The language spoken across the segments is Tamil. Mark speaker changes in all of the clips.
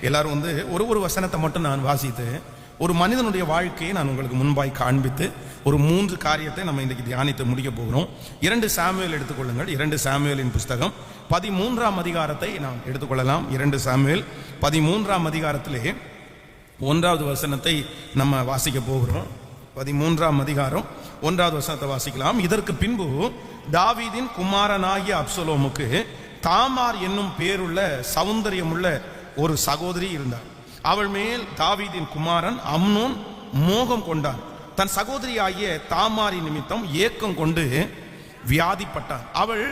Speaker 1: எல்லாரும் வந்து ஒரு வசனத்தை மட்டும் நான் வாசித்து ஒரு மனிதனுடைய வாழ்க்கையை நான் உங்களுக்கு முன்பாய் காண்பித்து ஒரு 3 காரியத்தை நம்ம இன்றைக்கு தியானித்து முடிக்க போகிறோம். 2 சாமுவேல் எடுத்துக்கொள்ளுங்கள். 2 சாமுவேலின் புஸ்தகம் 13ஆம் அதிகாரத்தை நாம் எடுத்துக்கொள்ளலாம். 2 சாமுவேல் 13ஆம் அதிகாரத்திலே 1வது வசனத்தை நம்ம வாசிக்க போகிறோம். 13ஆம் அதிகாரம் 1வது வசனத்தை வாசிக்கலாம். இதற்கு பின்பு தாவீதின் குமாரனாகிய அப்சலோமுக்கு தாமார் என்னும் பேருள்ள சௌந்தரியமுள்ள ஒரு சகோதரி இருந்தார். அவள் மேல் தாவீதின் குமாரன் அம்னோன் மோகம் கொண்டான். தன் சகோதரி ஆகிய தாமாரி நிமித்தம் ஏக்கம் கொண்டு வியாதிப்பட்டான். அவள்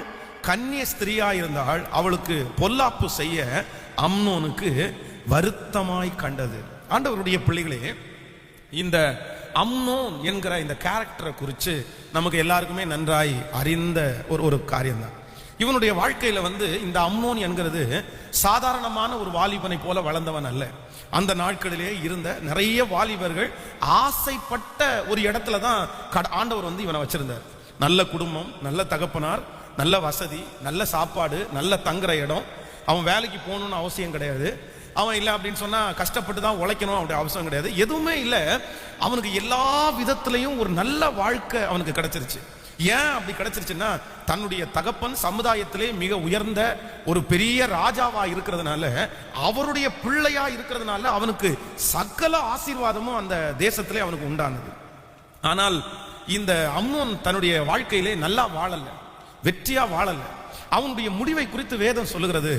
Speaker 1: கன்னிய ஸ்திரீயாயிருந்தாள். அவளுக்கு பொல்லாப்பு செய்ய அம்னோனுக்கு வருத்தமாய் கண்டது. ஆண்டவருடைய பிள்ளைகளே, இந்த அம்னோன் என்கிற இந்த கேரக்டரை குறித்து நமக்கு எல்லாருக்குமே நன்றாய் அறிந்த ஒரு காரியம்தான். இவனுடைய வாழ்க்கையில வந்து இந்த அம்னோன் என்கிறது சாதாரணமான ஒரு வாலிபனை போல வளர்ந்தவன் அல்ல. அந்த நாட்களிலே இருந்த நிறைய வாலிபர்கள் ஆசைப்பட்ட ஒரு இடத்துல தான் ஆண்டவர் வந்து இவனை வச்சிருந்தார். நல்ல குடும்பம், நல்ல தகப்பனார், நல்ல வசதி, நல்ல சாப்பாடு, நல்ல தங்குற இடம். அவன் வேலைக்கு போகணும்னு அவசியம் கிடையாது. அவன் இல்லை அப்படின்னு சொன்னா கஷ்டப்பட்டு தான் உழைக்கணும் அப்படி அவசியம் கிடையாது. எதுவுமே இல்லை. அவனுக்கு எல்லா விதத்திலையும் ஒரு நல்ல வாழ்க்கை அவனுக்கு கிடைச்சிருச்சு. ஏன் அப்படி கிடைச்சிருச்சுன்னா, தன்னுடைய தகப்பன் சமுதாயத்திலே மிக உயர்ந்த ஒரு பெரிய ராஜாவா இருக்கிறதுனால, அவருடைய பிள்ளையா இருக்கிறதுனால அவனுக்கு சகல ஆசீர்வாதமும் அந்த தேசத்திலே அவனுக்கு உண்டானது. ஆனால் இந்த அம்னோன் தன்னுடைய வாழ்க்கையிலே நல்லா வாழல, வெற்றியா வாழல. அவனுடைய முடிவை குறித்து வேதம் சொல்லுகிறது,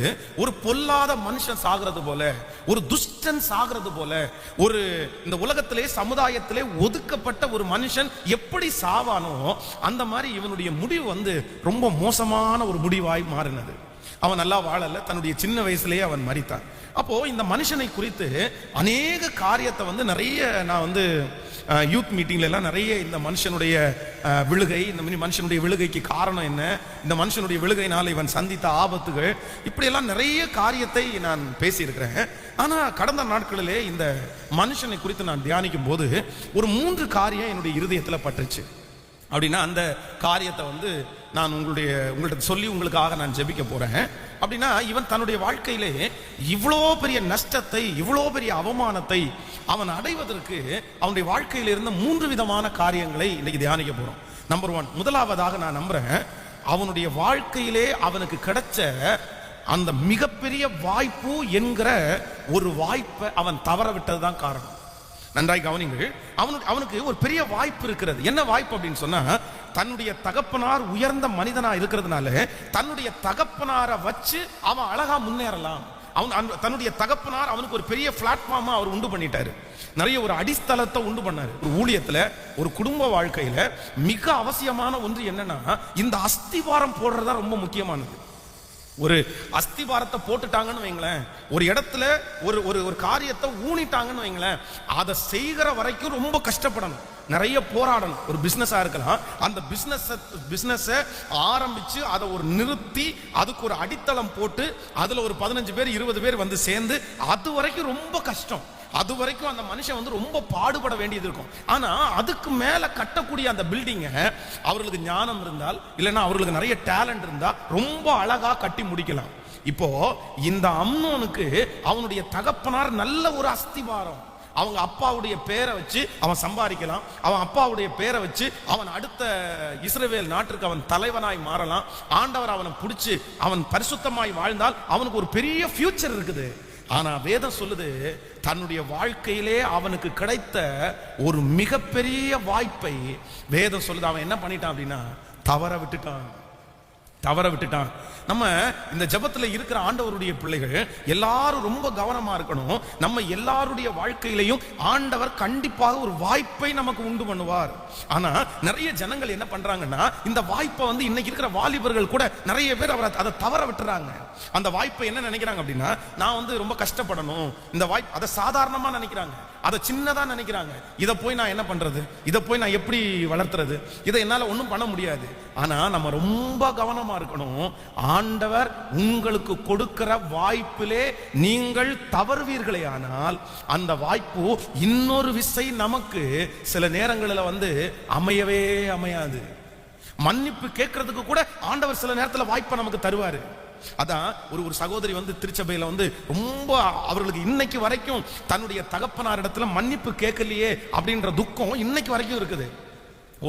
Speaker 1: ஒரு பொல்லாத மனுஷன் சாகிறது போல, ஒரு துஷ்டன் சாகிறது போல, ஒரு இந்த உலகத்திலே சமுதாயத்திலே ஒதுக்கப்பட்ட ஒரு மனுஷன் எப்படி சாவானோ அந்த மாதிரி இவனுடைய முடிவு வந்து ரொம்ப மோசமான ஒரு முடிவாய் மாறினது. அவன் நல்லா வாழல, தன்னுடைய சின்ன வயசுலேயே அவன் மரித்தான். அப்போ இந்த மனுஷனை குறித்து அநேக காரியத்தை வந்து நிறைய நான் வந்து யூத் மீட்டிங்ல எல்லாம் நிறைய இந்த மனுஷனுடைய விழுகை, இந்த மனுஷனுடைய விழுகைக்கு காரணம் என்ன, இந்த மனுஷனுடைய விழுகையினால் இவன் சந்தித்த ஆபத்துகள், இப்படியெல்லாம் நிறைய காரியத்தை நான் பேசியிருக்கிறேன். ஆனா கடந்த நாட்களிலே இந்த மனுஷனை குறித்து நான் தியானிக்கும் போது ஒரு 3 காரியம் என்னுடைய இருதயத்தில் பட்டுச்சு. அப்படின்னா அந்த காரியத்தை வந்து நான் உங்கள்கிட்ட சொல்லி உங்களுக்காக நான் ஜெபிக்க போறேன். அப்படின்னா இவன் தன்னுடைய வாழ்க்கையிலே இவ்வளோ பெரிய நஷ்டத்தை, இவ்வளோ பெரிய அவமானத்தை அவன் அடைவதற்கு அவனுடைய வாழ்க்கையில் இருந்த 3 விதமான காரியங்களை இன்னைக்கு தியானிக்க போறோம். நம்பர் 1, முதலாவதாக நான் நம்புறேன், அவனுடைய வாழ்க்கையிலே அவனுக்கு கிடைச்ச அந்த மிகப்பெரிய வாய்ப்பு என்கிற ஒரு வாய்ப்பை அவன் தவற விட்டதுதான் காரணம். நன்றாய் கவனிங்கள். அவனுக்கு ஒரு பெரிய வாய்ப்பு இருக்கிறது. என்ன வாய்ப்பு அப்படின்னு சொன்னா, தன்னுடைய தகப்பனார் உயர்ந்த மனிதனா இருக்கிறதுனால தன்னுடைய தகப்பனாரை வச்சு அவன் அழகா முன்னேறலாம். தன்னுடைய தகப்பனார் அவனுக்கு ஒரு பெரிய பிளாட்ஃபார்மா அவர் உண்டு பண்ணிட்டாரு. நிறைய ஒரு அடித்தளத்தை உண்டு பண்ணாரு. ஒரு ஊழியத்துல, ஒரு குடும்ப வாழ்க்கையில மிக அவசியமான ஒன்று என்னன்னா, இந்த அஸ்திவாரம் போடுறதா ரொம்ப முக்கியமானது. ஒரு அஸ்திவாரத்தை போட்டுட்டாங்கன்னு வைங்களேன், ஒரு இடத்துல ஒரு காரியத்தை ஊனிட்டாங்கன்னு வைங்களேன், அதை செய்கிற வரைக்கும் ரொம்ப கஷ்டப்படணும், நிறைய போராடணும். ஒரு பிசினஸா இருக்கலாம், அந்த பிசினஸை ஆரம்பிச்சு அதை ஒரு நிறுத்தி அதுக்கு ஒரு அடித்தளம் போட்டு அதுல ஒரு 15 பேர் 20 பேர் வந்து சேர்ந்து அது வரைக்கும் ரொம்ப கஷ்டம். அது வரைக்கும் அந்த மனுஷன் வந்து ரொம்ப பாடுபட வேண்டியது இருக்கும். ஆனா அதுக்கு மேல கட்டக்கூடிய அந்த பில்டிங்க அவர்களுக்கு ஞானம் இருந்தால், இல்லைன்னா அவர்களுக்கு நிறைய டேலண்ட் இருந்தா ரொம்ப அழகா கட்டி முடிக்கலாம். இப்போ இந்த அம்னோனுக்கு அவனுடைய தகப்பனார் நல்ல ஒரு அஸ்திவாரம். அவங்க அப்பாவுடைய பேரை வச்சு அவன் சம்பாதிக்கலாம், அவன் அப்பாவுடைய பேரை வச்சு அவன் அடுத்த இஸ்ரவேல் நாட்டிற்கு அவன் தலைவனாய் மாறலாம். ஆண்டவர் அவனை பிடிச்சு அவன் பரிசுத்தமாய் வாழ்ந்தால் அவனுக்கு ஒரு பெரிய ஃபியூச்சர் இருக்குது. ஆனா வேதம் சொல்லுது, தன்னுடைய வாழ்க்கையிலே அவனுக்கு கிடைத்த ஒரு மிகப்பெரிய வாய்ப்பை வேதம் சொல்லுது அவன் என்ன பண்ணிட்டான் அப்படின்னா தவற விட்டுட்டான். நம்ம இந்த ஜெபத்துல இருக்கிற ஆண்டவருடைய பிள்ளைகள் எல்லாரும் ரொம்ப கவனமா இருக்கணும். நம்ம எல்லாருடைய வாழ்க்கையிலையும் ஆண்டவர் கண்டிப்பாக ஒரு வாய்ப்பை நமக்கு உண்டு பண்ணுவார். ஆனா நிறைய ஜனங்கள் என்ன பண்றாங்கன்னா, இந்த வாய்ப்பை வந்து இன்னைக்கு இருக்கிற வாலிபர்கள் கூட நிறைய பேர் அதை தவற விட்டுறாங்க. அந்த வாய்ப்பை என்ன நினைக்கிறாங்க அப்படின்னா, நான் வந்து ரொம்ப கஷ்டப்படணும், இந்த வாய்ப்பு அதை சாதாரணமா நினைக்கிறாங்க, அதை சின்னதா நினைக்கிறாங்க. இதை போய் நான் என்ன பண்றது, இதை போய் நான் எப்படி வளர்த்துறது, இதை என்னால ஒன்றும் பண்ண முடியாது. ஆனா நம்ம ரொம்ப கவனமா இருக்கணும். ஆண்டவர் உங்களுக்கு கொடுக்கிற வாய்ப்பிலே நீங்கள் தவறுவீர்களே ஆனால் அந்த வாய்ப்பு இன்னொரு விசை நமக்கு சில நேரங்களில் வந்து அமையவே அமையாது. மன்னிப்பு கேட்கறதுக்கு கூட ஆண்டவர் சில நேரத்தில் வாய்ப்பை நமக்கு தருவாரு. அதான் ஒரு சகோதரி வந்து திருச்சபையில வந்து ரொம்ப அவர்களுக்கு இன்னைக்கு வரைக்கும் தன்னுடைய தகப்பனார் இடத்துல மன்னிப்பு கேட்கலையே அப்படின்ற துக்கம் இன்னைக்கு வரைக்கும் இருக்குது.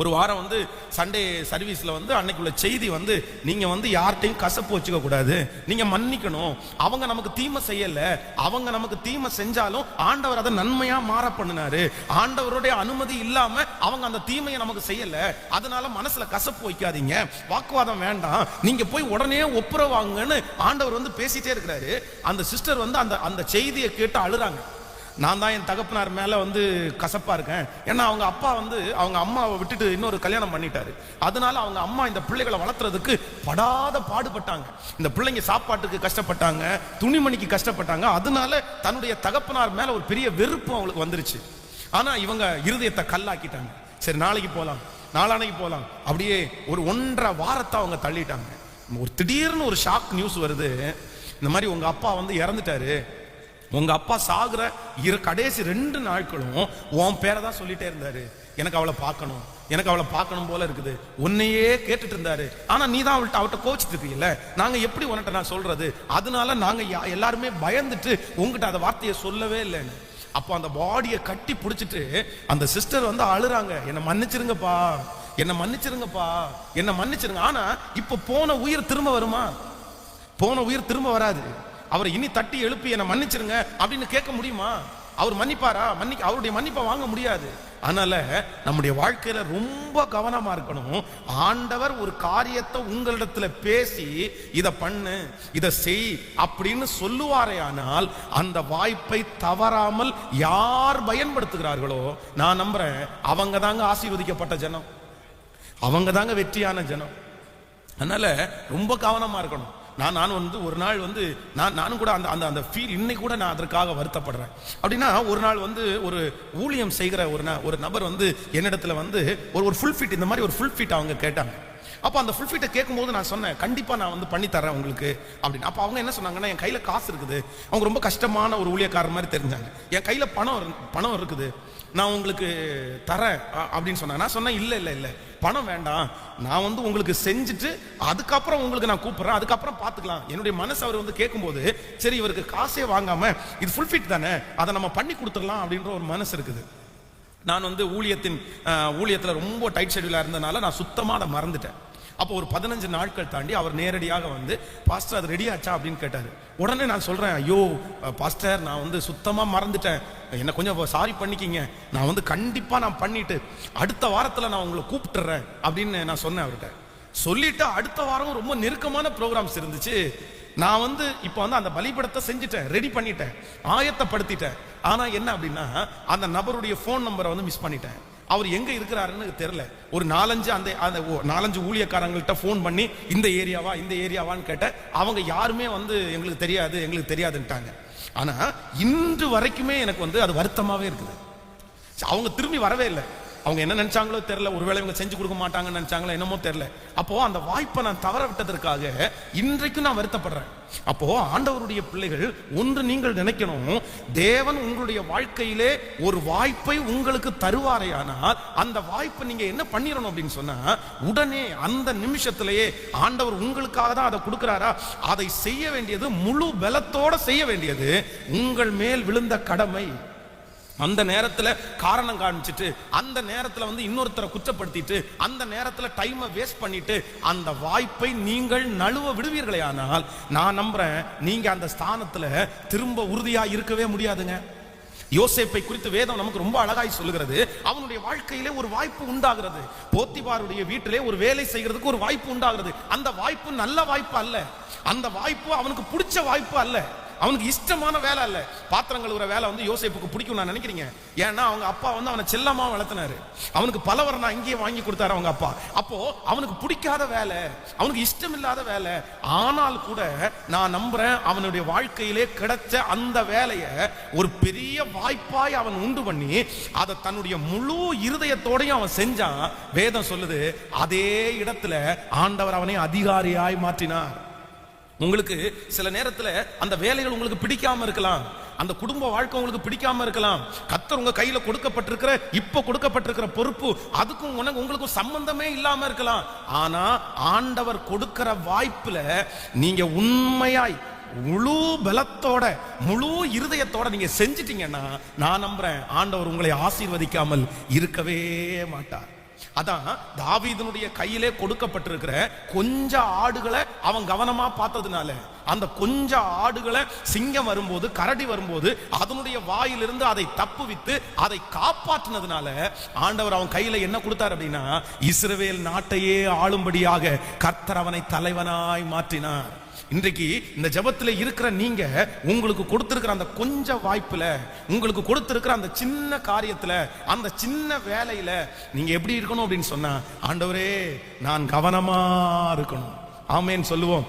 Speaker 1: ஒரு வாரம் வந்து சண்டே சர்வீஸ்ல வந்து அன்னைக்குள்ள செய்தி வந்து, நீங்க வந்து யார்கிட்டையும் கசப்பு வச்சுக்க கூடாது, நீங்க மன்னிக்கணும். அவங்க நமக்கு தீமை செய்யல, அவங்க நமக்கு தீமை செஞ்சாலும் ஆண்டவர் அதை நன்மையா மாற பண்ணினாரு. ஆண்டவருடைய அனுமதி இல்லாம அவங்க அந்த தீமையை நமக்கு செய்யல, அதனால மனசுல கசப்பு வைக்காதீங்க, வாக்குவாதம் வேண்டாம், நீங்க போய் உடனே ஒப்புரவாங்கன்னு ஆண்டவர் வந்து பேசிட்டே இருக்கிறாரு. அந்த சிஸ்டர் வந்து அந்த செய்தியை கேட்டு அழுறாங்க. நான் தான் என் தகப்பனார் மேல வந்து கசப்பா இருக்கேன், ஏன்னா அவங்க அப்பா வந்து அவங்க அம்மாவை விட்டுட்டு இன்னொரு கல்யாணம் பண்ணிட்டாரு. அதனால அவங்க அம்மா இந்த பிள்ளைகளை வளர்த்துறதுக்கு படாத பாடுபட்டாங்க. இந்த பிள்ளைங்க சாப்பாட்டுக்கு கஷ்டப்பட்டாங்க, துணிமணிக்கு கஷ்டப்பட்டாங்க. அதனால தன்னுடைய தகப்பனார் மேல ஒரு பெரிய வெறுப்பு அவங்களுக்கு வந்துருச்சு. ஆனா இவங்க இருதயத்தை கல்லாக்கிட்டாங்க. சரி, நாளைக்கு போலாம், நாளானைக்கு போலாம், அப்படியே ஒரு 1.5 வாரத்தை அவங்க தள்ளிட்டாங்க. ஒரு திடீர்னு ஒரு ஷாக் நியூஸ் வருது, இந்த மாதிரி உங்க அப்பா வந்து இறந்துட்டாரு, உங்க அப்பா சாகுற கடைசி 2 நாட்களும் உன் பேரை தான் சொல்லிட்டே இருந்தாரு, எனக்கு அவளை பார்க்கணும், எனக்கு அவளை பார்க்கணும் போல இருக்குது, உன்னையே கேட்டுட்டு இருந்தாரு, ஆனா நீ தான் அவட்ட கோச்சிட்டு இருக்கீல்ல, நாங்க எப்படி உன்கிட்ட நான் சொல்றது, அதனால நாங்க எல்லாருமே பயந்துட்டு உங்ககிட்ட அந்த வார்த்தையை சொல்லவே இல்லைன்னு. அப்போ அந்த பாடியை கட்டி பிடிச்சிட்டு அந்த சிஸ்டர் வந்து அழுறாங்க, என்ன மன்னிச்சிருங்கப்பா, என்ன மன்னிச்சிருங்கப்பா, என்ன மன்னிச்சிருங்க. ஆனா இப்ப போன உயிர் திரும்ப வருமா? போன உயிர் திரும்ப வராது. அவரை இனி தட்டி எழுப்பி என்ன மன்னிச்சிருங்க அப்படின்னு கேட்க முடியுமா? அவர் மன்னிப்பாரா? அவருடைய மன்னிப்பை வாங்க முடியாது. அதனால நம்முடைய வாழ்க்கையில ரொம்ப கவனமா இருக்கணும். ஆண்டவர் ஒரு காரியத்தை உங்களிடத்துல பேசி இத பண்ணு, இத செய் அப்படின்னு சொல்லுவாரே, ஆனால் அந்த வாய்ப்பை தவறாமல் யார் பயன்படுத்துகிறார்களோ நான் நம்புறேன் அவங்க தாங்க ஆசீர்வதிக்கப்பட்ட ஜனம், அவங்க தாங்க வெற்றியான ஜனம். அதனால ரொம்ப கவனமா இருக்கணும். நான் வந்து ஒரு நாள் வந்து நானும் கூட அந்த ஃபீல் இன்னைக்கு கூட நான் அதற்காக வருத்தப்படுறேன். அப்படின்னா ஒரு நாள் வந்து ஒரு ஊழியம் செய்கிற ஒரு நபர் வந்து என்னிடத்துல வந்து ஒரு ஃபுல் ஃபிட், இந்த மாதிரி ஒரு ஃபுல் ஃபிட் அவங்க கேட்டாங்க. அப்போ அந்த ஃபுல் ஃபிட்டை கேட்கும்போது நான் சொன்னேன், கண்டிப்பா நான் வந்து பண்ணி தரேன் உங்களுக்கு அப்படின்னு. அப்போ அவங்க என்ன சொன்னாங்கன்னா, என் கையில காசு இருக்குது, அவங்க ரொம்ப கஷ்டமான ஒரு ஊழியக்காரர் மாதிரி தெரிஞ்சாங்க, என் கையில பணம் இருக்குது, நான் உங்களுக்கு தரேன் அப்படின்னு சொன்னாங்க. நான் சொன்னேன், இல்லை இல்லை இல்லை, பணம் வேண்டாம், நான் வந்து உங்களுக்கு செஞ்சுட்டு அதுக்கப்புறம் உங்களுக்கு நான் கூப்பிடுறேன், அதுக்கப்புறம் பார்த்துக்கலாம். என்னுடைய மனசு அவர் வந்து கேட்கும்போது, சரி இவருக்கு காசே வாங்காம இது ஃபுல் ஃபிட் தானே, அதை நம்ம பண்ணி கொடுத்துடலாம் அப்படின்ற ஒரு மனசு இருக்குது. நான் வந்து ஊழியத்தில் ரொம்ப டைட் ஷெட்யூலாக இருந்ததுனால நான் சுத்தமாக அதை மறந்துட்டேன். அப்போ ஒரு 15 நாட்கள் தாண்டி அவர் நேரடியாக வந்து, பாஸ்டர் அது ரெடி ஆச்சா அப்படின்னு கேட்டார். உடனே நான் சொல்கிறேன், ஐயோ பாஸ்டர் நான் வந்து சுத்தமாக மறந்துட்டேன், என்ன கொஞ்சம் சாரி பண்ணிக்கிங்க, நான் வந்து கண்டிப்பாக நான் பண்ணிட்டு அடுத்த வாரத்தில் நான் உங்களை கூப்பிட்டுறேன் அப்படின்னு நான் சொன்னேன் அவர்கிட்ட. சொல்லிட்டு அடுத்த வாரம் ரொம்ப நெருக்கமான ப்ரோக்ராம்ஸ் இருந்துச்சு. நான் வந்து இப்போ வந்து அந்த பலிபடத்தை செஞ்சுட்டேன், ரெடி பண்ணிட்டேன், ஆயத்தப்படுத்திட்டேன். ஆனா என்ன அப்படின்னா, அந்த நபருடைய ஃபோன் நம்பரை வந்து மிஸ் பண்ணிட்டேன். அவர் எங்க இருக்கிறாருன்னு தெரியல. ஒரு 4-5 ஊழியக்காரங்கள்ட்ட ஃபோன் பண்ணி இந்த ஏரியாவான்னு கேட்டேன். அவங்க யாருமே வந்து எங்களுக்கு தெரியாதுன்ட்டாங்க. ஆனா இன்று வரைக்குமே எனக்கு வந்து அது வருத்தமாவே இருக்குது. அவங்க திரும்பி வரவே இல்லை. அவங்க என்ன நினைச்சாங்களோ தெரியல, ஒருவேளை இவங்க செஞ்சு கொடுக்க மாட்டாங்கன்னு நினைச்சாங்களோ என்னமோ தெரியல. அப்போ அந்த வாய்ப்பை நான் தவற விட்டதற்காக இன்றைக்கும் நான் வருத்தப்படுறேன். அப்போ ஆண்டவருடைய பிள்ளைகள், ஒன்று நீங்கள் நினைக்கணும், தேவன் உங்களுடைய வாழ்க்கையிலே ஒரு வாய்ப்பை உங்களுக்கு தருவாரையானால் அந்த வாய்ப்பை நீங்க என்ன பண்ணிடணும் அப்படின்னு சொன்னா, உடனே அந்த நிமிஷத்திலேயே ஆண்டவர் உங்களுக்காக தான் அதை கொடுக்கிறாரா, அதை செய்ய வேண்டியது, முழு பலத்தோட செய்ய வேண்டியது உங்கள் மேல் விழுந்த கடமை. அந்த நேரத்துல காரணம் காமிச்சிட்டு, அந்த நேரத்துல வந்து இன்னொருத்தரை குற்றப்படுத்திட்டு, அந்த நேரத்துல டைமை வேஸ்ட் பண்ணிட்டு அந்த வாய்ப்பை நீங்கள் நழுவ விடுவீர்களே, ஆனால் நான் நம்புறேன் நீங்க அந்த ஸ்தானத்துல திரும்ப உறுதியா இருக்கவே முடியாதுங்க. யோசேப்பை குறித்து வேதம் நமக்கு ரொம்ப அழகாய் சொல்லுகிறது. அவனுடைய வாழ்க்கையிலே ஒரு வாய்ப்பு உண்டாகிறது, போத்திபாருடைய வீட்டிலே ஒரு வேலை செய்கிறதுக்கு ஒரு வாய்ப்பு உண்டாகிறது. அந்த வாய்ப்பு நல்ல வாய்ப்பு அல்ல, அந்த வாய்ப்பு அவனுக்கு பிடிச்ச வாய்ப்பு அல்ல, அவனுக்கு இஷ்டமான வேலை அல்ல. பாத்திரம் கழுவுற வேலை வந்து யோசேப்புக்கு பிடிக்கும் நான் நினைக்கிறீங்க. ஏன்னா அவங்க அப்பா வந்து அவனை செல்லமா வளர்த்தினாரு, அவனுக்கு பலவரை இங்கேயே வாங்கி கொடுத்தாரு அவங்க அப்பா. அப்போ அவனுக்கு பிடிக்காத வேலை, அவனுக்கு இஷ்டம் இல்லாத வேலை. ஆனால் கூட நான் நம்புறேன் அவனுடைய வாழ்க்கையிலே கிடைச்ச அந்த வேலையை ஒரு பெரிய வாய்ப்பாய் அவன் உண்டு பண்ணி அதை தன்னுடைய முழு இருதயத்தோடையும் அவன் செஞ்சான். வேதம் சொல்லுது, அதே இடத்துல ஆண்டவர் அவனை அதிகாரியாய் மாற்றினார். உங்களுக்கு சில நேரத்துல அந்த வேலைகள் உங்களுக்கு பிடிக்காம இருக்கலாம், அந்த குடும்ப வாழ்க்கை உங்களுக்கு பிடிக்காம இருக்கலாம். கர்த்தர் உங்க கையில கொடுக்கப்பட்டிருக்கிற இப்ப கொடுக்கப்பட்டிருக்கிற பொறுப்பு அதுக்கும் உங்களுக்கும் சம்பந்தமே இல்லாம இருக்கலாம். ஆனா ஆண்டவர் கொடுக்கிற வாய்ப்புல நீங்க உண்மையாய் முழு பலத்தோட முழு இருதயத்தோட நீங்க செஞ்சிட்டீங்கன்னா நான் நம்புறேன் ஆண்டவர் உங்களை ஆசீர்வதிக்காமல் இருக்கவே மாட்டார். அதான் தாவீதுனுடைய கையிலே கொடுக்கப்பட்டிருக்கிற கொஞ்ச ஆடுகளை அவன் கவனமா பார்த்ததுனால அந்த கொஞ்ச ஆடுகளை சிங்கம் வரும்போது கரடி வரும்போது அதனுடைய வாயிலிருந்து அதை தப்புவித்து அதை காப்பாற்றினதுனால ஆண்டவர் அவன் கையில என்ன கொடுத்தார் அப்படின்னா இஸ்ரவேல் நாட்டையே ஆளும்படியாக கர்த்தர் அவனை தலைவனாய் மாற்றினார். இன்றைக்கு இந்த ஜெபத்தில் இருக்கிற நீங்க உங்களுக்கு கொடுத்திருக்கிற அந்த கொஞ்ச வாய்ப்புல உங்களுக்கு கொடுத்திருக்கிற அந்த சின்ன காரியத்துல அந்த சின்ன வேலையில நீங்க எப்படி இருக்கணும் அப்படின்னு சொன்னா ஆண்டவரே நான் கவனமா இருக்கணும். ஆமென் சொல்லுவோம்.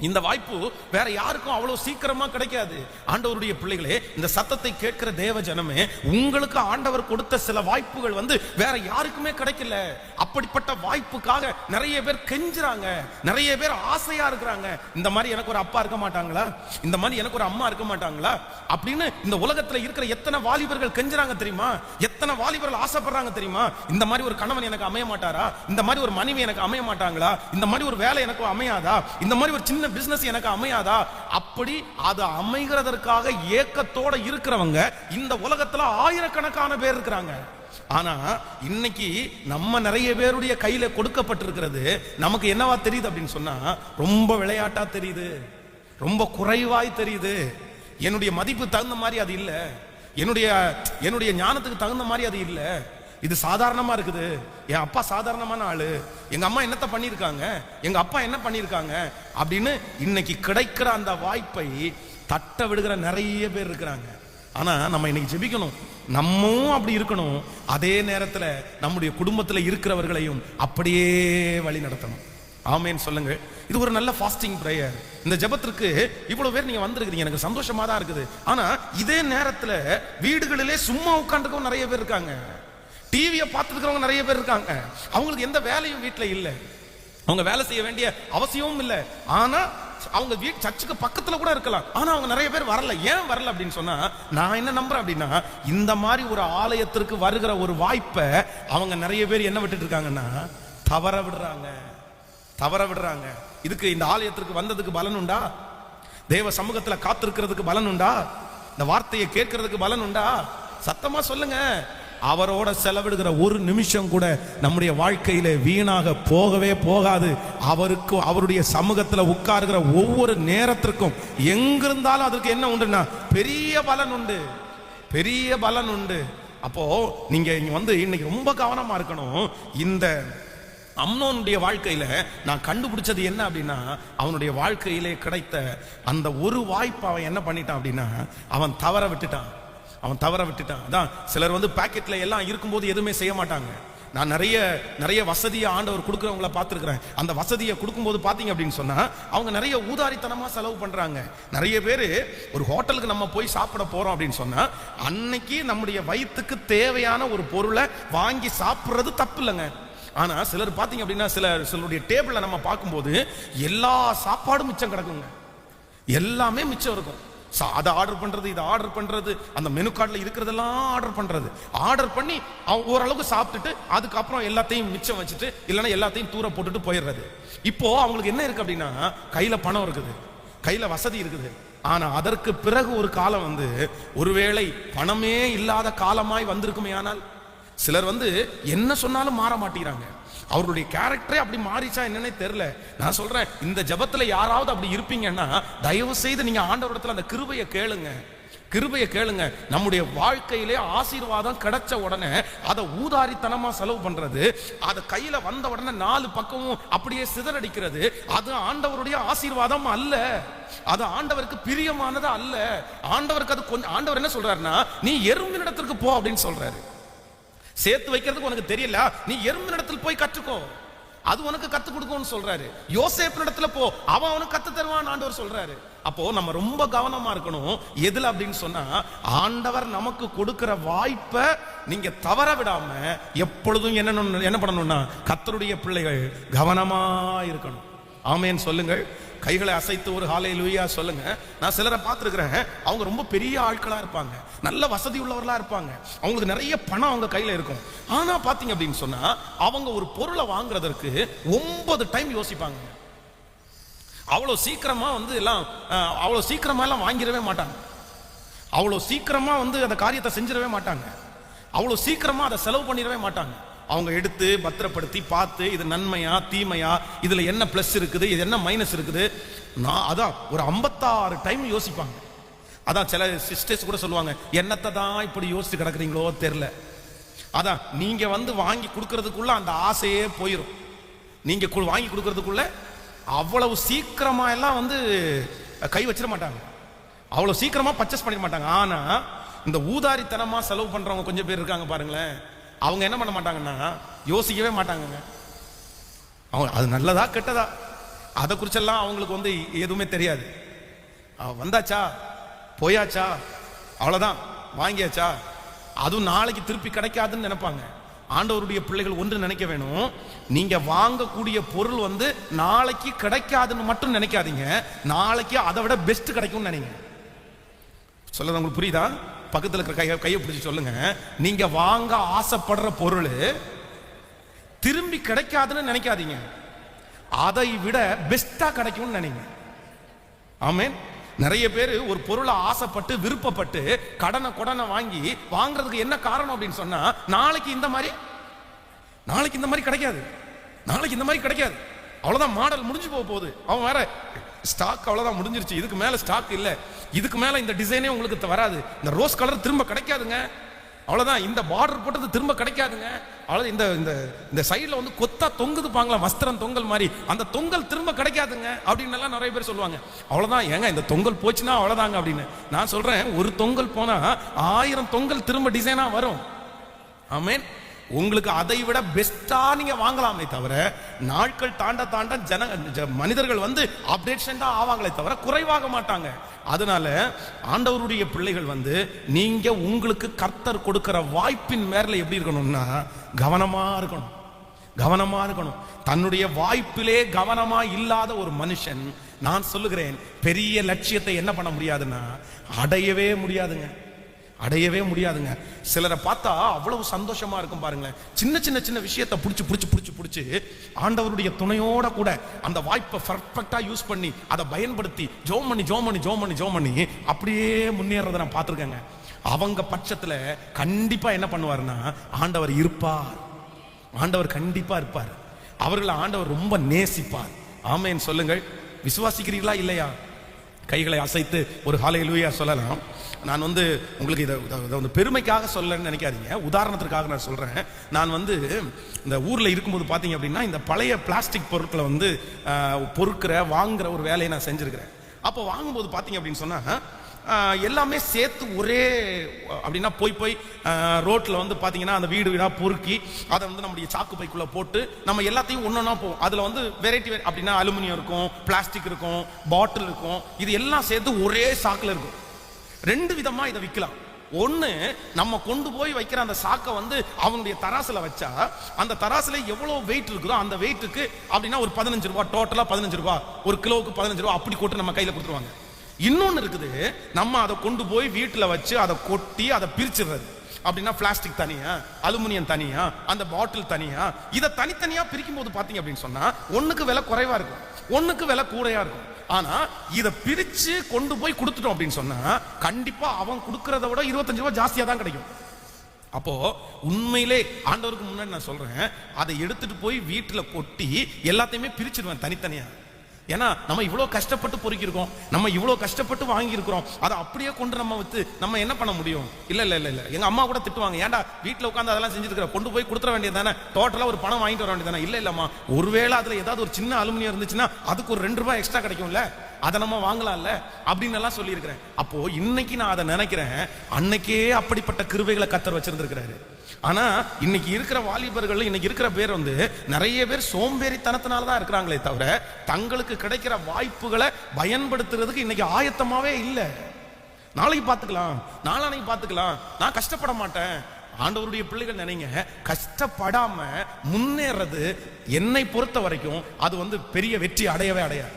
Speaker 1: இந்த வாய்ப்பு வேற யாருக்கும் அவ்வளவு சீக்கிரமா கிடைக்காது. ஆண்டவருடைய பிள்ளைகளே, இந்த சத்தத்தை கேட்கிற தேவ ஜனமே, உங்களுக்கு ஆண்டவர் கொடுத்த சில வாய்ப்புகள் வேற யாருக்குமே கிடைக்கல. அப்படிப்பட்ட வாய்ப்புக்காக நிறைய பேர் கெஞ்சுறாங்க, நிறைய பேர் ஆசையா இருக்கிறாங்க. இந்த மாதிரி எனக்கு ஒரு அப்பா இருக்க மாட்டாங்களா, இந்த மாதிரி எனக்கு ஒரு அம்மா இருக்க மாட்டாங்களா அப்படின்னு இந்த உலகத்துல இருக்கிற எத்தனை வாலிபர்கள் கெஞ்சுறாங்க தெரியுமா? எத்தனை வாலிபர்கள் ஆசைப்படுறாங்க தெரியுமா? இந்த மாதிரி ஒரு கணவன் எனக்கு அமைய மாட்டாரா, இந்த மாதிரி ஒரு மனைவி எனக்கு அமைய மாட்டாங்களா, இந்த மாதிரி ஒரு வேலை எனக்கு அமையாதா, இந்த மாதிரி ஒரு சின்ன பிசினஸ் எனக்கு அமையாதா, அப்படி அது அமைகிறதற்காக ஏக்கத்தோட இருக்கிறவங்க இந்த உலகத்துல ஆயிரக்கணக்கான பேர் இருக்கிறாங்க. ஆனா இன்னைக்கு நம்ம நிறைய பேருடைய கையில கொடுக்கப்பட்டிருக்கிறது நமக்கு என்னவா தெரியுது அப்படின்னு சொன்னா ரொம்ப விளையாட்டா தெரியுது, ரொம்ப குறைவாய் தெரியுது. என்னுடைய மதிப்பு தகுந்த மாதிரி அது இல்ல, என்னுடைய ஞானத்துக்கு தகுந்த மாதிரி அது இல்ல. இது சாதாரணமா இருக்குது. என் அப்பா சாதாரணமான ஆளு, எங்க அம்மா என்னத்த பண்ணிருக்காங்க, எங்க அப்பா என்ன பண்ணிருக்காங்க அப்படின்னு இன்னைக்கு கிடைக்கிற அந்த வாய்ப்பை தட்ட விடுகிற நிறைய பேர் இருக்கிறாங்க. ஆனா நம்ம இன்னைக்கு ஜெபிக்கணும், நம்மவும் அப்படி இருக்கணும். அதே நேரத்துல நம்முடைய குடும்பத்துல இருக்கிறவர்களையும் அப்படியே வழி நடத்தணும். ஆமென் சொல்லுங்க. இது ஒரு நல்ல ஃபாஸ்டிங் பிரேயர். இந்த ஜெபத்திற்கு இவ்வளவு பேர் நீங்க வந்திருக்கீங்க, எனக்கு சந்தோஷமா தான் இருக்குது. ஆனா இதே நேரத்துல வீடுகளிலே சும்மா உட்கார்ந்துக்கவும் நிறைய பேர் இருக்காங்க, டிவியை பார்த்துருக்கிறவங்க நிறைய பேர் இருக்காங்க. அவங்களுக்கு எந்த வேலையும் வீட்டில் இல்லை, அவங்க வேலை செய்ய வேண்டிய அவசியமும் இல்லை. ஆனா அவங்க சர்ச்சுக்கு பக்கத்துல கூட இருக்கலாம், ஆனா அவங்க நிறைய பேர் வரல. ஏன் வரல அப்படின்னு சொன்னா நான் என்ன நம்புறேன் அப்படின்னா இந்த மாதிரி ஒரு ஆலயத்திற்கு வருகிற ஒரு வாய்ப்பை அவங்க நிறைய பேர் என்ன விட்டுட்டு இருக்காங்கன்னா தவற விடுறாங்க. இதுக்கு இந்த ஆலயத்திற்கு வந்ததுக்கு பலன் உண்டா? தேவ சமூகத்துல காத்திருக்கிறதுக்கு பலன் உண்டா? இந்த வார்த்தையை கேட்கறதுக்கு பலன் உண்டா? சத்தமா சொல்லுங்க. அவரோட செலவிடுகிற ஒரு நிமிஷம் கூட நம்முடைய வாழ்க்கையில வீணாக போகவே போகாது. அவருடைய சமூகத்துல உட்காருகிற ஒவ்வொரு நேரத்திற்கும் எங்கிருந்தாலும் அதுக்கு என்ன உண்டுன்னா பெரிய பலன் உண்டு. அப்போ நீங்க இன்னைக்கு ரொம்ப கவனமா இருக்கணும். இந்த அம்னோனுடைய வாழ்க்கையில நான் கண்டுபிடிச்சது என்ன அப்படின்னா அவனுடைய வாழ்க்கையிலே கிடைத்த அந்த ஒரு வாய்ப்பு அவன் என்ன பண்ணிட்டான் அப்படின்னா அவன் தவற விட்டுட்டான். அதான் சிலர் பாக்கெட்ல எல்லாம் இருக்கும்போது எதுவுமே செய்ய மாட்டாங்க. நான் நிறைய வசதியை ஆண்டவர் கொடுக்குறவங்கள பார்த்துருக்கிறேன். அந்த வசதியை கொடுக்கும்போது பார்த்தீங்க அப்படின்னு சொன்னா அவங்க நிறைய ஊதாரித்தனமா செலவு பண்றாங்க. நிறைய பேர் ஒரு ஹோட்டலுக்கு நம்ம போய் சாப்பிட போறோம் அப்படின்னு சொன்னா அன்னைக்கு நம்முடைய வயிற்றுக்கு தேவையான ஒரு பொருளை வாங்கி சாப்பிட்றது தப்பு இல்லைங்க. ஆனா சிலர் பார்த்தீங்க அப்படின்னா சிலருடைய டேபிள்ல நம்ம பார்க்கும்போது எல்லா சாப்பாடும் மிச்சம் கிடக்குங்க, எல்லாமே மிச்சம் இருக்கும். அதை ஆர்டர் பண்றது, இதை ஆர்டர் பண்றது, அந்த மெனு கார்டில் இருக்கிறதெல்லாம் ஆர்டர் பண்ணி ஓரளவுக்கு சாப்பிட்டுட்டு அதுக்கப்புறம் எல்லாத்தையும் மிச்சம் வச்சுட்டு இல்லைன்னா எல்லாத்தையும் தூர போட்டுட்டு போயிடுறது. இப்போ அவங்களுக்கு என்ன இருக்கு அப்படின்னா கையில பணம் இருக்குது, கையில வசதி இருக்குது. ஆனா அதற்கு பிறகு ஒரு காலம் ஒருவேளை பணமே இல்லாத காலமாய் வந்திருக்குமே. ஆனால் சிலர் என்ன சொன்னாலும் மாற மாட்டேங்கிறாங்க. அவருடைய கேரக்டரே அப்படி மாறிச்சா என்னன்னே தெரியல. நான் சொல்றேன், இந்த ஜெபத்துல யாராவது அப்படி இருப்பீங்கன்னா தயவு செய்து நீங்க ஆண்டவரிடத்துல அந்த கிருபையை கேளுங்க. நம்முடைய வாழ்க்கையிலே ஆசீர்வாதம் கிடைச்ச உடனே அதை ஊதாரித்தனமா செலவு பண்றது, அதை கையில வந்த உடனே 4 பக்கமும் அப்படியே சிதறடிக்கிறது, அது ஆண்டவருடைய ஆசீர்வாதம் அல்ல, அது ஆண்டவருக்கு பிரியமானது அல்ல. ஆண்டவருக்கு அது ஆண்டவர் என்ன சொல்றாருன்னா நீ எறும்பின் இடத்திற்கு போ அப்படின்னு சொல்றாரு. சேர்த்து வைக்கிறதுக்கு உனக்கு தெரியல, நீ எறும்பின் இடத்துல போய் கற்றுக்கோ, அது உனக்கு கத்து கொடுக்கும்னு சொல்றாரு. யோசேப்பு இடத்துல போ, அவன் அவனுக்கு கத்து தருவான் ஆண்டவர் சொல்றாரு. அப்போ நம்ம ரொம்ப கவனமா இருக்கணும். எதுல அப்படின்னு சொன்னா ஆண்டவர் நமக்கு கொடுக்கிற வாய்ப்பை நீங்க தவற விடாம எப்பொழுதும் என்ன பண்ணணும்னா கர்த்தருடைய பிள்ளைகள் கவனமா இருக்கணும். ஆமென் சொல்லுங்கள். கைகளை அசைத்து ஒரு ஹல்லேலூயா சொல்லுங்க. நான் சிலரை பார்த்துருக்கிறேன், அவங்க ரொம்ப பெரிய ஆட்களா இருப்பாங்க, நல்ல வசதி உள்ளவர்களா இருப்பாங்க, அவங்களுக்கு நிறைய பணம் அவங்க கையில இருக்கும். ஆனா பாத்தீங்க அப்படின்னு சொன்னா அவங்க ஒரு பொருளை வாங்குறதற்கு 9 டைம் யோசிப்பாங்க. அவ்வளவு சீக்கிரமா எல்லாம் அவ்வளவு சீக்கிரமா எல்லாம் வாங்கிடவே மாட்டாங்க. அவ்வளவு சீக்கிரமா அந்த காரியத்தை செஞ்சிடவே மாட்டாங்க. அவ்வளவு சீக்கிரமா அதை செலவு பண்ணிடவே மாட்டாங்க. அவங்க எடுத்து பத்திரப்படுத்தி பார்த்து இது நன்மையா தீமையா, இதுல என்ன பிளஸ் இருக்குது, இது என்ன மைனஸ் இருக்குது, நான் அதான் ஒரு 56 டைம் யோசிப்பாங்க. அதான் சில சிஸ்டர்ஸ் கூட சொல்லுவாங்க, என்னத்தை தான் இப்படி யோசிச்சு கிடக்குறீங்களோ தெரியல. அதான் நீங்க வாங்கி கொடுக்கறதுக்குள்ள அந்த ஆசையே போயிடும். நீங்க வாங்கி கொடுக்கறதுக்குள்ள அவ்வளவு சீக்கிரமா எல்லாம் கை வச்சிட மாட்டாங்க, அவ்வளவு சீக்கிரமா பர்ச்சேஸ் பண்ணிட மாட்டாங்க. ஆனா இந்த ஊதாரித்தனமா செலவு பண்றவங்க கொஞ்சம் பேர் இருக்காங்க பாருங்களேன். அவங்க என்ன பண்ண மாட்டாங்கன்னா யோசிக்கவே மாட்டாங்க. அவங்க அது நல்லதா கெட்டதா அதை குறிச்செல்லாம் அவங்களுக்கு எதுவுமே தெரியாது. வந்தாச்சா போயாச்சா அவ்வளவுதான், வாங்கியாச்சா, அதுவும் நாளைக்கு திருப்பி கிடைக்காதுன்னு நினைப்பாங்க. ஆண்டவருடைய பிள்ளைகள் ஒன்று நினைக்க வேணும், நீங்க வாங்கக்கூடிய பொருள் நாளைக்கு கிடைக்காதுன்னு மட்டும் நினைக்காதீங்க, நாளைக்கு அதை விட பெஸ்ட் கிடைக்கும்னு நினைங்க. சொல்றது உங்களுக்கு புரியுதா? பக்கத்தில் இருக்கிற கையை பிடிச்சி சொல்லுங்க, நீங்க வாங்க ஆசைப்படுற பொருள் திரும்பி கிடைக்காதுன்னு நினைக்காதீங்க, அதை விட பெஸ்டா கிடைக்கும்னு நினைங்க. ஆமென். நிறைய பேர் ஒரு பொருளை ஆசைப்பட்டு விருப்பப்பட்டு கடனை வாங்கி வாங்குறதுக்கு என்ன காரணம் அப்படின்னு சொன்னா, நாளைக்கு இந்த மாதிரி கிடைக்காது, நாளைக்கு இந்த மாதிரி கிடைக்காது, அவ்வளவுதான், மாடல் முடிஞ்சு போகுது, அவன் வேற ஸ்டாக் அவ்வளவுதான் முடிஞ்சிருச்சு, இதுக்கு மேல ஸ்டாக் இல்ல, இதுக்கு மேல இந்த டிசைனே உங்களுக்கு வராது, இந்த ரோஸ் கலர் திரும்ப கிடைக்காதுங்க, அவ்வளவுதான், இந்த பார்டர் போட்டது திரும்ப கிடைக்காதுங்க, அவ்வளவு இந்த சைடுல கொத்தா தொங்குது பாங்களா வஸ்திரம் தொங்கல் மாதிரி, அந்த தொங்கல் திரும்ப கிடைக்காதுங்க அப்படின்னு எல்லாம் நிறைய பேர் சொல்லுவாங்க. அவ்வளவுதான் ஏங்க, இந்த தொங்கல் போச்சுன்னா அவ்வளவுதாங்க அப்படின்னு. நான் சொல்றேன், ஒரு தொங்கல் போனா 1000 தொங்கல் திரும்ப டிசைனா வரும். ஆமென். உங்களுக்கு அதை விட பெஸ்டா நீங்க வாங்கலாமே தவிர, நாட்கள் தாண்ட மனிதர்கள் அப்டேஷன் தான் ஆவாங்களே தவிர குறைவாக மாட்டாங்க. அதனால ஆண்டவருடைய பிள்ளைகள் நீங்க உங்களுக்கு கர்த்தர் கொடுக்கிற வாய்ப்பின் மேல எப்படி இருக்கணும்னா கவனமா இருக்கணும், கவனமா இருக்கணும். தன்னுடைய வாய்ப்பிலே கவனமா இல்லாத ஒரு மனுஷன், நான் சொல்லுகிறேன், பெரிய லட்சியத்தை என்ன பண்ண முடியாதுன்னா அடையவே முடியாதுங்க, அடையவே முடியாதுங்க. சிலரை பார்த்தா அவ்வளவு சந்தோஷமா இருக்கும் பாருங்களேன், சின்ன விஷயத்தை புடிச்சு ஆண்டவருடைய துணையோட கூட அந்த வாய்ப்பை பர்ஃபெக்டா யூஸ் பண்ணி அதை பயன்படுத்தி ஜோம் பண்ணி அப்படியே முன்னேறதை நான் பார்த்திருக்கேங்க. அவங்க பட்சத்துல கண்டிப்பா என்ன பண்ணுவாருன்னா ஆண்டவர் இருப்பார், ஆண்டவர் கண்டிப்பா இருப்பார், அவர்களை ஆண்டவர் ரொம்ப நேசிப்பார். ஆமென் சொல்லுங்கள். விசுவாசிக்கிறீர்களா இல்லையா? கைகளை அசைத்து ஒரு ஹல்லேலூயா சொல்லலாம். நான் உங்களுக்கு இதை பெருமைக்காக சொல்லன்னு நினைக்காதீங்க, உதாரணத்திற்காக நான் சொல்றேன். நான் இந்த ஊர்ல இருக்கும்போது பாத்தீங்க அப்படின்னா இந்த பழைய பிளாஸ்டிக் பொருட்களை வாங்குற ஒரு வேலையை நான் செஞ்சிருக்கிறேன். அப்போ வாங்கும்போது பாத்தீங்க அப்படின்னு சொன்னா எல்லாமே சேர்த்து ஒரே அப்படின்னா போய் ரோட்ல பாத்தீங்கன்னா அந்த வீடா பொறுக்கி அதை நம்முடைய சாக்கு பைக்குள்ள போட்டு நம்ம எல்லாத்தையும் ஒன்னொன்னா போவோம். அதுல வெரைட்டி அப்படின்னா அலுமினியம் இருக்கும், பிளாஸ்டிக் இருக்கும், பாட்டில் இருக்கும், இது எல்லாம் சேர்த்து ஒரே சாக்குல இருக்கும். 2 விதமா இதை விற்கலாம். ஒண்ணு, நம்ம கொண்டு போய் வைக்கிற அந்த சாக்கை அவனுடைய தராசுல வச்சா அந்த தராசுல எவ்வளவு வெயிட் இருக்குதோ அந்த வெயிட்டுக்கு அப்படின்னா ஒரு 15 ரூபாய், டோட்டலா 15 ரூபாய், ஒரு கிலோவுக்கு 15 ரூபாய் அப்படி கொண்டு நம்ம கையில கொடுத்துருவாங்க. இன்னொன்னு இருக்குது, நம்ம அதை கொண்டு போய் வீட்டுல வச்சு அதை கொட்டி அதை பிரிச்சிடுறது. அப்படின்னா பிளாஸ்டிக் தனியா, அலுமினியம் தனியா, அந்த பாட்டில் தனியா, இதை தனித்தனியா பிரிக்கும் போது பாத்தீங்க அப்படின்னு சொன்னா ஒண்ணுக்கு விலை குறைவா இருக்கும், ஒண்ணுக்கு விலை கூடையா இருக்கும். ஆனா இதை பிரிச்சு கொண்டு போய் கொடுத்துட்டோம் அப்படின்னு சொன்னா கண்டிப்பா அவன் கொடுக்கறத விட 25 ரூபாய் ஜாஸ்தியா தான் கிடைக்கும். அப்போ உண்மையிலே ஆண்டவருக்கு முன்னாடி நான் சொல்றேன், அதை எடுத்துட்டு போய் வீட்டுல கொட்டி எல்லாத்தையுமே பிரிச்சிடுவேன் தனித்தனியா. ஏன்னா நம்ம இவ்வளவு கஷ்டப்பட்டு பொறுக்கிருக்கோம், நம்ம இவ்வளவு கஷ்டப்பட்டு வாங்கி இருக்கிறோம், அதை அப்படியே கொண்டு நம்ம நம்ம என்ன பண்ண முடியும்? இல்ல எங்க அம்மா கூட திட்டுவாங்க, ஏன்டா வீட்டுல உட்காந்து அதெல்லாம் செஞ்சிருக்கிற, கொண்டு போய் கொடுத்துட வேண்டியது தானே, டோட்டலா ஒரு பணம் வாங்கிட்டு வர வேண்டியது தானே. இல்லம்மா, ஒருவேளை அதுல ஏதாவது ஒரு சின்ன அலுமினியம் இருந்துச்சுன்னா அதுக்கு ஒரு 2 ரூபாய் எக்ஸ்ட்ரா கிடைக்கும்ல, அதை நம்ம வாங்கலாம்ல அப்படின்னு எல்லாம் சொல்லி இருக்கிறேன். அப்போ இன்னைக்கு நான் அதை நினைக்கிறேன், அன்னைக்கே அப்படிப்பட்ட கிருபைகளை கர்த்தர் வச்சிருந்திருக்கிறாரு. ஆனா இன்னைக்கு இருக்கிற வாலிபர்கள், இன்னைக்கு இருக்கிற பேர் நிறைய பேர் சோம்பேறித்தனத்தினாலதான் இருக்கிறாங்களே தவிர தங்களுக்கு கிடைக்கிற வாய்ப்புகளை பயன்படுத்துறதுக்கு இன்னைக்கு ஆயத்தமாவே இல்லை. நாளைக்கு பார்த்துக்கலாம், நாளானைக்கு பார்த்துக்கலாம், நான் கஷ்டப்பட மாட்டேன். ஆண்டவருடைய பிள்ளைகள் நினைங்க, கஷ்டப்படாம முன்னேறது என்னை பொறுத்த வரைக்கும் அது பெரிய வெற்றி அடையவே அடையாது.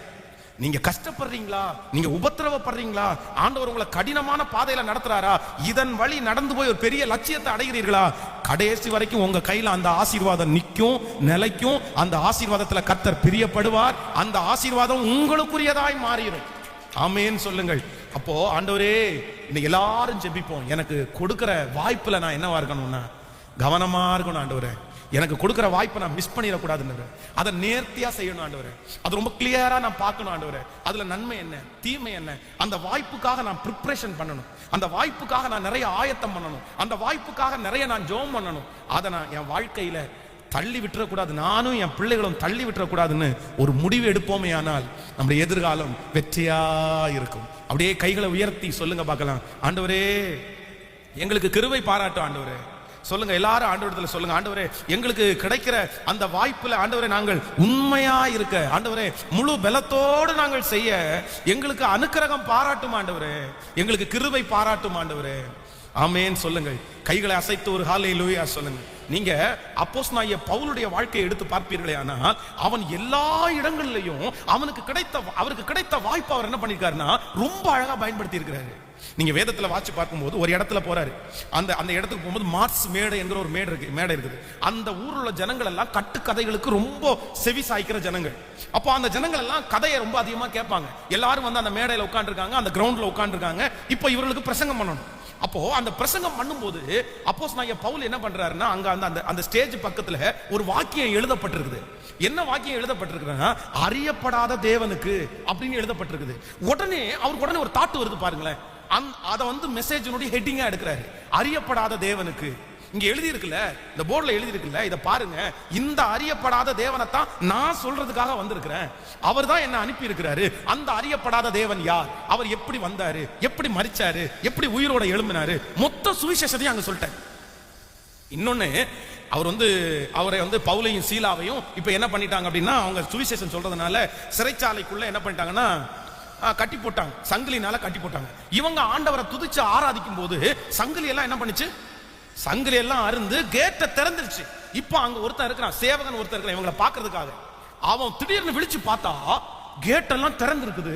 Speaker 1: நீங்க கஷ்டப்படுறீங்களா, நீங்க உபத்திரவப்படுறீங்களா, ஆண்டவர் உங்களை கடினமான பாதையில நடத்துறாரா, இதன் வழி நடந்து போய் ஒரு பெரிய லட்சியத்தை அடைகிறீர்களா, கடைசி வரைக்கும் உங்க கையில அந்த ஆசீர்வாதம் நிற்கும், நிலைக்கும். அந்த ஆசீர்வாதத்துல கர்த்தர் பிரியப்படுவார். அந்த ஆசீர்வாதம் உங்களுக்குரியதாய் மாறிடும். ஆமென் சொல்லுங்கள். அப்போ ஆண்டவரே, இன்னைக்கு எல்லாரும் ஜெபிப்போம், எனக்கு கொடுக்கிற வாய்ப்புல நான் என்னவா இருக்கணும்னா கவனமா இருக்கணும் ஆண்டவரே. எனக்கு கொடுக்கிற வாய்ப்பை நான் மிஸ் பண்ணிடக்கூடாதுன்னு, அதை நேர்த்தியா செய்யணும் ஆண்டவரே. அது ரொம்ப கிளியரா நான் பார்க்கணும் ஆண்டவரே. அதுல நன்மை என்ன, தீமை என்ன, அந்த வாய்ப்புக்காக நான் ப்ரிப்பரேஷன் பண்ணணும், அந்த வாய்ப்புக்காக நான் நிறைய ஆயத்தம் பண்ணணும், அந்த வாய்ப்புக்காக நிறைய நான் ஜெபம் பண்ணணும். அதை நான் என் வாழ்க்கையில தள்ளி விட்டுறக்கூடாது, நானும் என் பிள்ளைகளும் தள்ளி விட்டுறக்கூடாதுன்னு ஒரு முடிவு எடுப்போமே, ஆனால் நம்முடைய எதிர்காலம் வெற்றியா இருக்கும். அப்படியே கைகளை உயர்த்தி சொல்லுங்க பார்க்கலாம், ஆண்டவரே எங்களுக்கு கிருபை பாராட்டும் ஆண்டவரே. சொல்லுங்க எல்லாரும் ஆண்டவரத்துல சொல்லுங்க, ஆண்டவரே எங்களுக்கு கிடைக்கிற அந்த வாய்ப்புல ஆண்டவரே நாங்கள் உண்மையா இருக்க, ஆண்டவரே முழு பலத்தோடு நாங்கள் செய்ய எங்களுக்கு அனுக்கிரகம் பாராட்டும் ஆண்டவரே, எங்களுக்கு கிருபை பாராட்டும் ஆண்டவரே. ஆமென் சொல்லுங்கள். கைகளை அசைத்து ஒரு ஹல்லேலூயா சொல்லுங்க. நீங்க அப்போஸ்தலனாகிய பவுலுடைய வாழ்க்கையை எடுத்து பார்ப்பீர்களே, ஆனால் அவன் எல்லா இடங்களிலையும் அவருக்கு கிடைத்த வாய்ப்பு அவர் என்ன பண்ணிருக்காருன்னா ரொம்ப அழகா பயன்படுத்தி இருக்கிறாரு. நீங்க வேதத்துல வாட்சி பார்க்கும்போது ஒரு இடத்துல போறாரு, அந்த இடத்துக்கு போகும்போது மார்ஸ் மேடை என்கிற ஒரு மேடை இருக்குது. அந்த ஊரில் உள்ள ஜனங்கள் எல்லாம் கட்டுக்கதைகளுக்கு ரொம்ப செவி சாய்க்கிற ஜனங்கள். அப்போ அந்த ஜனங்கள் எல்லாம் கதையை ரொம்ப அதிகமா கேட்பாங்க. எல்லாரும் வந்து அந்த மேடையில உட்காந்துருக்காங்க, அந்த கிரவுண்ட்ல உட்காந்துருக்காங்க. இப்போ இவர்களுக்கு பிரசங்கம் பண்ணணும். அப்போ அந்த பிரசங்கம் பண்ணும்போது அப்போஸ்தலனாகிய பவுல் என்ன பண்றாருன்னா, அங்க அந்த ஸ்டேஜ் பக்கத்துல ஒரு வாக்கியம் எழுதப்பட்டிருக்குது. என்ன வாக்கியம் எழுதப்பட்டிருக்குன்னா, அறியப்படாத தேவனுக்கு அப்படின்னு எழுதப்பட்டிருக்குது. அவருக்கு ஒரு தாட் வருது பாருங்களேன். அதை வந்து மெசேஜினுடைய ஹெட்டிங்கா எடுக்கிறாரு, அறியப்படாத தேவனுக்கு. இங்க எழுதி இருக்குல்ல, இந்த போர்டுல எழுதி இருக்குல்ல, இதை பாருங்க, இந்த அறியப்படாத தேவனைத்தான் நான் சொல்றதுக்காக வந்திருக்கிறேன். அவர் தான் என்ன அனுப்பி இருக்கிறாரு. அந்த அறியப்படாத தேவன் யார், அவர் எப்படி வந்தாரு, எப்படி மரிச்சாரு, எப்படி உயிரோட எழும்பினாரு, மொத்த சுவிசேஷத்தையும் அங்க சொல்லிட்டார். இன்னொன்னு, அவரை வந்து பவுலையும் சீலாவையும் இப்ப என்ன பண்ணிட்டாங்க அப்படின்னா, அவங்க சுவிசேஷம் சொல்றதுனால சிறைச்சாலைக்குள்ள என்ன பண்ணிட்டாங்கன்னா கட்டி போட்டாங்க, சங்கிலினால கட்டி போட்டாங்க. இவங்க ஆண்டவரை துதிச்சு ஆராதிக்கும் போது சங்கிலி எல்லாம் என்ன பண்ணுச்சு, சங்கிலி எல்லாம் அருந்து கேட்டை திறந்துருச்சு. இப்ப அங்க ஒருத்தன் இருக்கிறான், சேவகன் ஒருத்தர் இருக்கிறான், இவங்களை பாக்குறதுக்காக. அவன் திடீர்னு விழிச்சு பார்த்தா கேட்டெல்லாம் திறந்துருக்குது.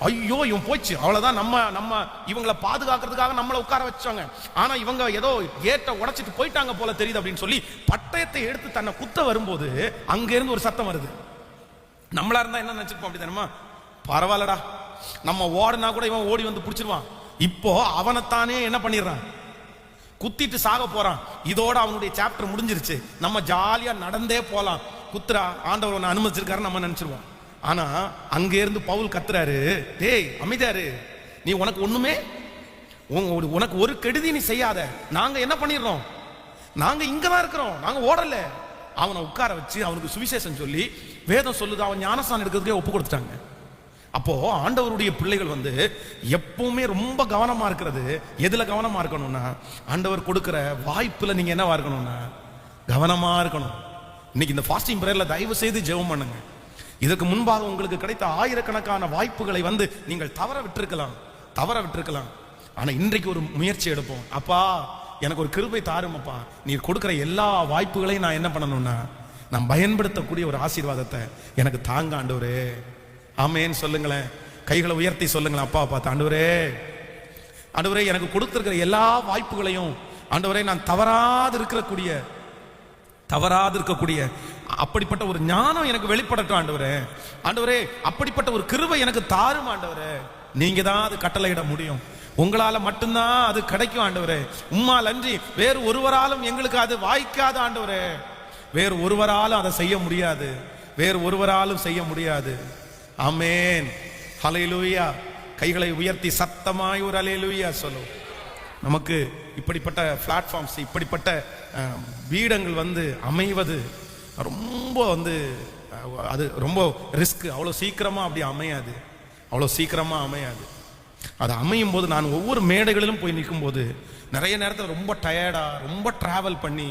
Speaker 1: ஐயோ இவன் போச்சு, அவ்வளவுதான், நம்ம இவங்களை பாதுகாக்கிறதுக்காக நம்மளை உட்கார வச்சாங்க, ஆனா இவங்க ஏதோ கேட்டை உடைச்சிட்டு போயிட்டாங்க போல தெரியுது அப்படின்னு சொல்லி பட்டயத்தை எடுத்து தன்னை குத்த வரும்போது அங்க இருந்து ஒரு சத்தம் வருது. நம்மளா இருந்தா என்ன நினைச்சிருப்போம் அப்படி தானமா, பரவாயில்லடா நம்ம ஓடுனா கூட இவன் ஓடி வந்து பிடிச்சிருவான். இப்போ அவனைத்தானே என்ன பண்ணிடுறான், குத்திட்டு சாக போறான். இதோட அவனுடைய சாப்டர் முடிஞ்சிருச்சு, நம்ம ஜாலியா நடந்தே போலாம், குத்துறா ஆண்டவர் ஒன்னு அனுமதிச்சிருக்காரு நம்ம நினைச்சிருவோம். ஆனா அங்க இருந்து பவுல் கத்துறாரு, டேய் அமைதியாரு, நீ உனக்கு ஒரு கெடுதி நீ செய்யாத, நாங்க என்ன பண்ணிடுறோம், நாங்க இங்கதான் இருக்கிறோம், நாங்க ஓடல. அவனை உட்கார வச்சு அவனுக்கு சுவிசேஷம் சொல்லி வேதம் சொல்லுது, அவன் ஞானஸ்தானம் எடுக்கிறதுக்கே ஒப்பு கொடுத்துட்டாங்க. அப்போ ஆண்டவருடைய பிள்ளைகள் வந்து எப்பவுமே ரொம்ப கவனமா இருக்கிறது. எதுல கவனமா இருக்கணும்னா, ஆண்டவர் கொடுக்கிற வாய்ப்புல நீங்க என்னவா இருக்கணும்னா கவனமா இருக்கணும். இன்னைக்கு இந்த ஃபாஸ்டிங் பிரேயர்ல தயவு செய்து ஜெபம் பண்ணுங்க. இதற்கு முன்பாக உங்களுக்கு கிடைத்த ஆயிரக்கணக்கான வாய்ப்புகளை வந்து நீங்கள் தவற விட்டிருக்கலாம். ஆனா இன்றைக்கு ஒரு முயற்சி எடுப்போம். அப்பா எனக்கு ஒரு கிருபை தாரும் அப்பா, நீர் கொடுக்கிற எல்லா வாய்ப்புகளையும் நான் என்ன பண்ணணும்னா நான் பயன்படுத்தக்கூடிய ஒரு ஆசீர்வாதத்தை எனக்கு தாங்க ஆண்டவரே. ஆமென் சொல்லுங்களேன். கைகளை உயர்த்தி சொல்லுங்களேன், அப்பா பார்த்து, ஆண்டவரே எனக்கு கொடுத்திருக்கிற எல்லா வாய்ப்புகளையும் ஆண்டவரே நான் தவறாது இருக்கக்கூடிய அப்படிப்பட்ட ஒரு ஞானம் எனக்கு வெளிப்படட்டும் ஆண்டவரே அப்படிப்பட்ட ஒரு கிருபை எனக்கு தாரும் ஆண்டவரே. நீங்க தான் அது கட்டளையிட முடியும், உங்களால மட்டும்தான் அது கிடைக்கும் ஆண்டவரே. உம்மால் அன்றி வேறு ஒருவராலும் எங்களுக்கு அது வாய்க்காது ஆண்டவரே. வேறு ஒருவராலும் அதை செய்ய முடியாது. ஆமென் ஹல்லேலூயா. கைகளை உயர்த்தி சத்தமாய் ஒரு ஹல்லேலூயா சொல்லுவோம். நமக்கு இப்படிப்பட்ட பிளாட்ஃபார்ம்ஸ், இப்படிப்பட்ட வீடங்கள் வந்து அமைவது ரொம்ப வந்து அது ரொம்ப ரிஸ்க். அவ்வளோ சீக்கிரமா அமையாது. அது அமையும் போது நான் ஒவ்வொரு மேடைகளிலும் போய் நிற்கும் போது நிறைய நேரத்தில் ரொம்ப டயர்டா, ரொம்ப டிராவல் பண்ணி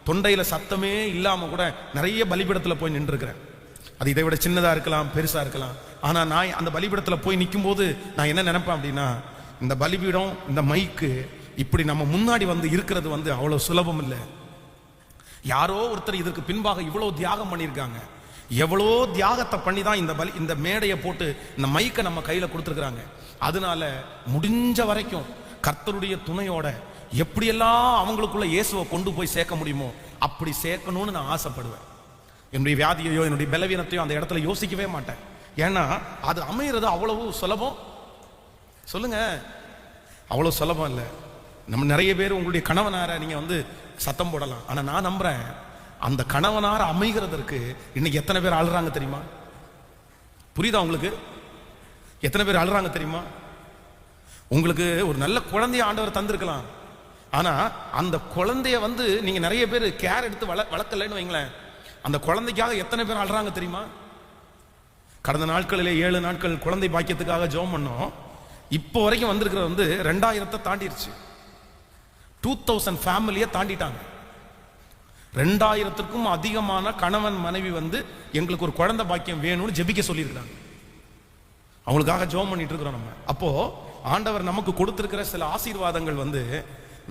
Speaker 1: தொண்டையில சத்தமே இல்லாம கூட நிறைய பலிபீடத்துல போய் நின்றுருக்கிறேன். அது இதை விட சின்னதா இருக்கலாம், பெருசா இருக்கலாம். ஆனா நான் அந்த பலிபீடத்துல போய் நிற்கும் போது நான் என்ன நினைப்பேன் அப்படின்னா, இந்த பலிபீடம், இந்த மைக்கு இப்படி நம்ம முன்னாடி வந்து இருக்கிறது வந்து அவ்வளவு சுலபம் இல்லை. யாரோ ஒருத்தர் இதற்கு பின்பாக இவ்வளவு தியாகம் பண்ணியிருக்காங்க. எவ்வளோ தியாகத்தை பண்ணி தான் இந்த மேடையை போட்டு இந்த மைக்கை நம்ம கையில கொடுத்துருக்குறாங்க. அதனால முடிஞ்ச வரைக்கும் கர்த்தருடைய துணையோட எப்படியெல்லாம் அவங்களுக்குள்ள இயேசுவை கொண்டு போய் சேர்க்க முடியுமோ அப்படி சேர்க்கணும்னு நான் ஆசைப்படுவேன். என்னுடைய வியாதியையோ என்னுடைய பலவீனத்தையோ அந்த இடத்துல யோசிக்கவே மாட்டேன். ஏன்னா அது அமைகிறது அவ்வளவு சுலபம். சொல்லுங்க, அவ்வளவு சுலபம் இல்லை. நம்ம நிறைய பேர் உங்களுடைய கணவனார நீங்க சத்தம் போடலாம். ஆனா நான் நம்புறேன், அந்த கணவனார அமைகிறதற்கு இன்னைக்கு எத்தனை பேர் அழுறாங்க தெரியுமா? புரியுதா உங்களுக்கு? எத்தனை பேர் அழுறாங்க தெரியுமா? உங்களுக்கு ஒரு நல்ல குழந்தைய ஆண்டவர் தந்திருக்கலாம். ஆனா அந்த குழந்தைய நீங்க நிறைய பேர் கேர் எடுத்து வளர்க்கலன்னு வைங்களேன், அந்த குழந்தைக்காக எத்தனை பேர் அழுறாங்க தெரியுமா? கடந்த நாட்களிலே 7 நாட்கள் குழந்தை பாக்கியத்துக்காக ஜெபம் பண்ணோம். இப்போ வரைக்கும் வந்திருக்கிறது 2000 தாண்டிருச்சு. 2000 ஃபேமிலியை தாண்டிட்டாங்க. 2000க்கும் அதிகமான கணவன் மனைவி எங்களுக்கு ஒரு குழந்தை பாக்கியம் வேணும்னு ஜெபிக்க சொல்லியிருக்காங்க. அவங்களுக்காக ஜெபம் பண்ணிட்டு இருக்கிறோம் நம்ம. அப்போ ஆண்டவர் நமக்கு கொடுத்திருக்கிற சில ஆசீர்வாதங்கள்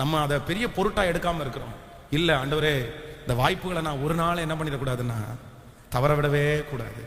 Speaker 1: நம்ம அதை பெரிய பொருட்டா எடுக்காம இருக்கிறோம். இல்ல ஆண்டவரே, இந்த வாய்ப்புகளை நான் ஒரு நாள் என்ன பண்ணிடக்கூடாதுன்னா தவற விடவே கூடாது.